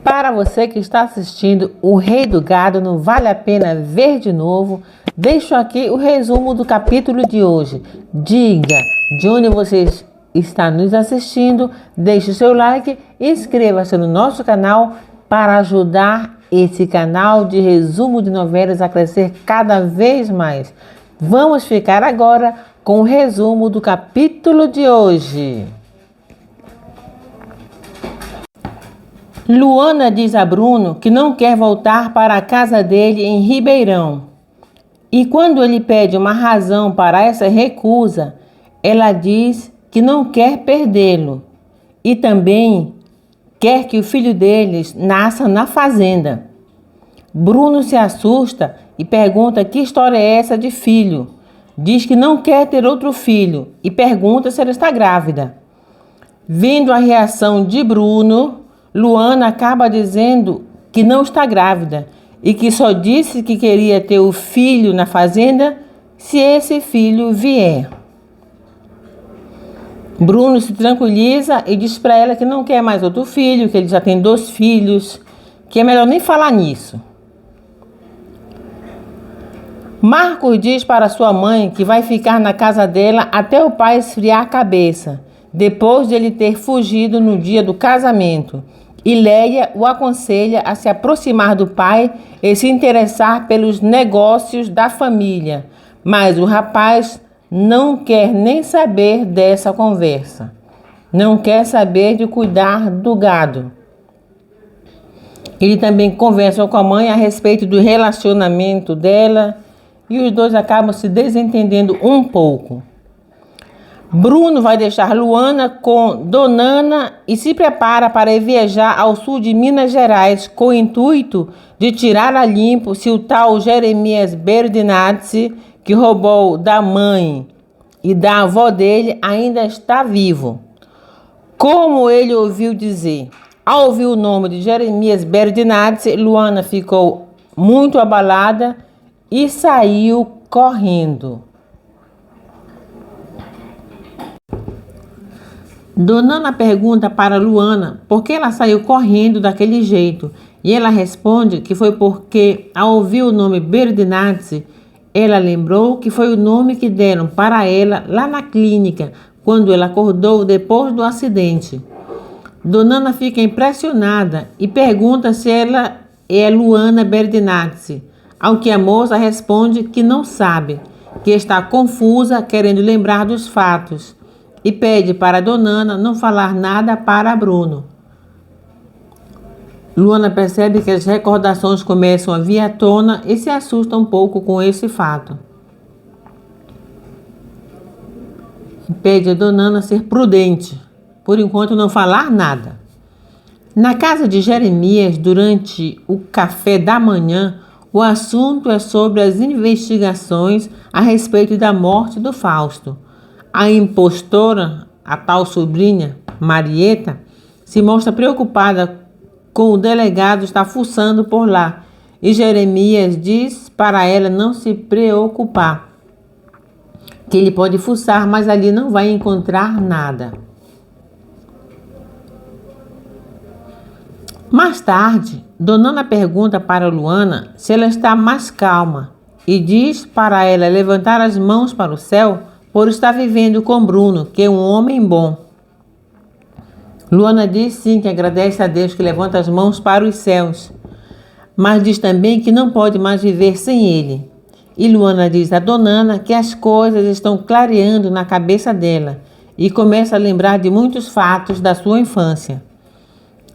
Para você que está assistindo O Rei do Gado, não vale a pena ver de novo, deixo aqui o resumo do capítulo de hoje. Diga de onde você está nos assistindo, deixe o seu like e inscreva-se no nosso canal para ajudar esse canal de resumo de novelas a crescer cada vez mais. Vamos ficar agora com o resumo do capítulo de hoje. Luana diz a Bruno que não quer voltar para a casa dele em Ribeirão. E quando ele pede uma razão para essa recusa, ela diz que não quer perdê-lo. E também quer que o filho deles nasça na fazenda. Bruno se assusta e pergunta que história é essa de filho. Diz que não quer ter outro filho e pergunta se ela está grávida. Vendo a reação de Bruno, Luana acaba dizendo que não está grávida e que só disse que queria ter o filho na fazenda se esse filho vier. Bruno se tranquiliza e diz para ela que não quer mais outro filho, que ele já tem 2 filhos, que é melhor nem falar nisso. Marcos diz para sua mãe que vai ficar na casa dela até o pai esfriar a cabeça, depois de ele ter fugido no dia do casamento. E Leia o aconselha a se aproximar do pai e se interessar pelos negócios da família. Mas o rapaz não quer nem saber dessa conversa. Não quer saber de cuidar do gado. Ele também conversa com a mãe a respeito do relacionamento dela e os dois acabam se desentendendo um pouco. Bruno vai deixar Luana com Donana e se prepara para viajar ao sul de Minas Gerais com o intuito de tirar a limpo se o tal Jeremias Berdinazzi, que roubou da mãe e da avó dele, ainda está vivo. Como ele ouviu dizer, ao ouvir o nome de Jeremias Berdinazzi, Luana ficou muito abalada e saiu correndo. Donana pergunta para Luana por que ela saiu correndo daquele jeito e ela responde que foi porque, ao ouvir o nome Berdinazzi, ela lembrou que foi o nome que deram para ela lá na clínica quando ela acordou depois do acidente. Donana fica impressionada e pergunta se ela é Luana Berdinazzi, ao que a moça responde que não sabe, que está confusa querendo lembrar dos fatos. E pede para Donana não falar nada para Bruno. Luana percebe que as recordações começam a vir à tona e se assusta um pouco com esse fato. E pede a Donana ser prudente, por enquanto não falar nada. Na casa de Jeremias, durante o café da manhã, o assunto é sobre as investigações a respeito da morte do Fausto. A impostora, a tal sobrinha, Marieta, se mostra preocupada com o delegado estar fuçando por lá. E Jeremias diz para ela não se preocupar, que ele pode fuçar, mas ali não vai encontrar nada. Mais tarde, Donana pergunta para Luana se ela está mais calma e diz para ela levantar as mãos para o céu por estar vivendo com Bruno, que é um homem bom. Luana diz sim que agradece a Deus que levanta as mãos para os céus, mas diz também que não pode mais viver sem ele. E Luana diz a Donana que as coisas estão clareando na cabeça dela e começa a lembrar de muitos fatos da sua infância.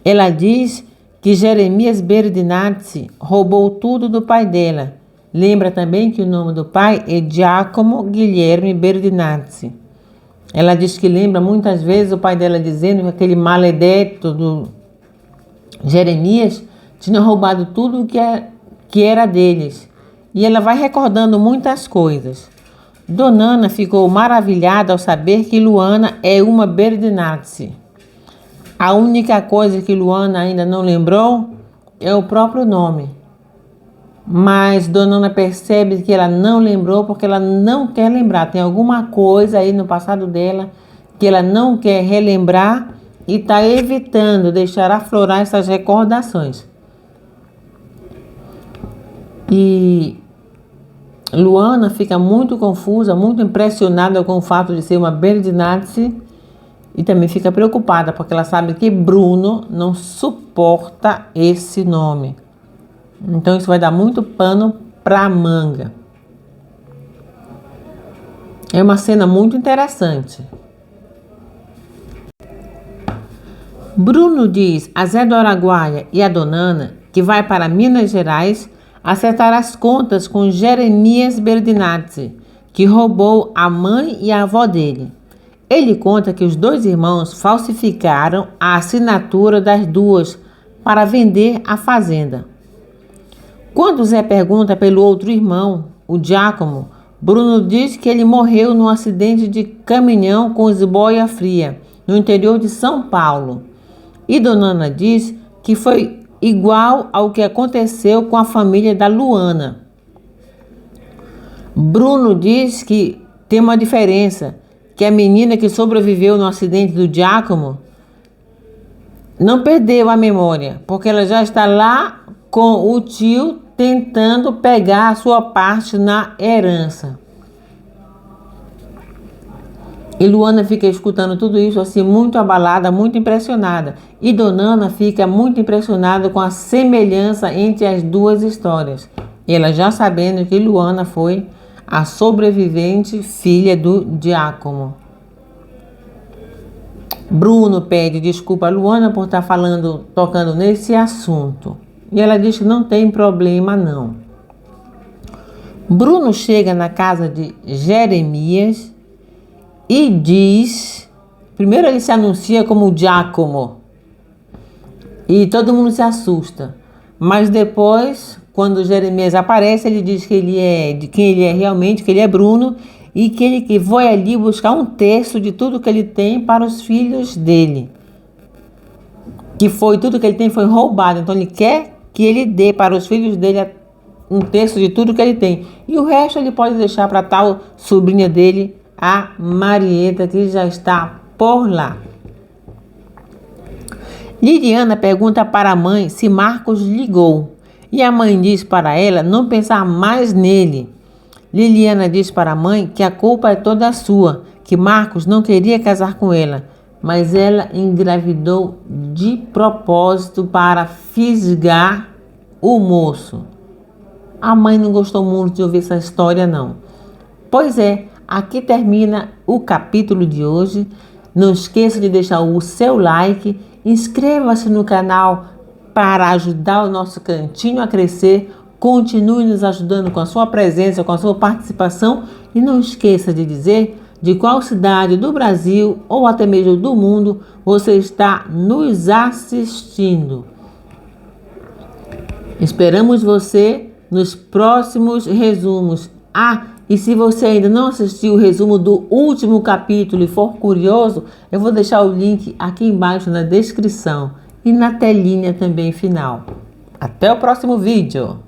Ela diz que Jeremias Berdinazzi roubou tudo do pai dela. Lembra também que o nome do pai é Giacomo Guilherme Berdinazzi. Ela diz que lembra muitas vezes o pai dela dizendo que aquele maledetto do Jeremias tinha roubado tudo que era deles. E ela vai recordando muitas coisas. Donana ficou maravilhada ao saber que Luana é uma Berdinazzi. A única coisa que Luana ainda não lembrou é o próprio nome. Mas Donana percebe que ela não lembrou porque ela não quer lembrar. Tem alguma coisa aí no passado dela que ela não quer relembrar e está evitando deixar aflorar essas recordações. E Luana fica muito confusa, muito impressionada com o fato de ser uma Berdinazzi e também fica preocupada porque ela sabe que Bruno não suporta esse nome. Então isso vai dar muito pano para manga. É uma cena muito interessante. Bruno diz a Zé do Araguaia e a Dona Ana que vai para Minas Gerais acertar as contas com Jeremias Berdinazzi, que roubou a mãe e a avó dele. Ele conta que os dois irmãos falsificaram a assinatura das duas para vender a fazenda. Quando Zé pergunta pelo outro irmão, o Giacomo, Bruno diz que ele morreu num acidente de caminhão com esboia fria, no interior de São Paulo. E Dona Ana diz que foi igual ao que aconteceu com a família da Luana. Bruno diz que tem uma diferença, que a menina que sobreviveu no acidente do Giacomo não perdeu a memória, porque ela já está lá com o tio tentando pegar a sua parte na herança. E Luana fica escutando tudo isso assim, muito abalada, muito impressionada. E Dona Ana fica muito impressionada com a semelhança entre as duas histórias. E ela já sabendo que Luana foi a sobrevivente filha do Giacomo. Bruno pede desculpa a Luana por estar tocando nesse assunto. E ela diz que não tem problema não. Bruno chega na casa de Jeremias e diz, primeiro ele se anuncia como Giacomo e todo mundo se assusta, mas depois, quando Jeremias aparece, ele diz que ele é de quem ele é realmente, que ele é Bruno e que ele que vai ali buscar um terço de tudo que ele tem para os filhos dele, que foi tudo que ele tem foi roubado, então ele quer que ele dê para os filhos dele um terço de tudo que ele tem e o resto ele pode deixar para tal sobrinha dele, a Marieta, que já está por lá. Liliana pergunta para a mãe se Marcos ligou. E a mãe diz para ela não pensar mais nele. Liliana diz para a mãe que a culpa é toda sua, que Marcos não queria casar com ela, mas ela engravidou de propósito para fisgar o moço. A mãe não gostou muito de ouvir essa história, não. Pois é, aqui termina o capítulo de hoje. Não esqueça de deixar o seu like, inscreva-se no canal para ajudar o nosso cantinho a crescer. Continue nos ajudando com a sua presença, com a sua participação e não esqueça de dizer de qual cidade do Brasil ou até mesmo do mundo você está nos assistindo. Esperamos você nos próximos resumos. E se você ainda não assistiu o resumo do último capítulo e for curioso, eu vou deixar o link aqui embaixo na descrição e na telinha também final. Até o próximo vídeo!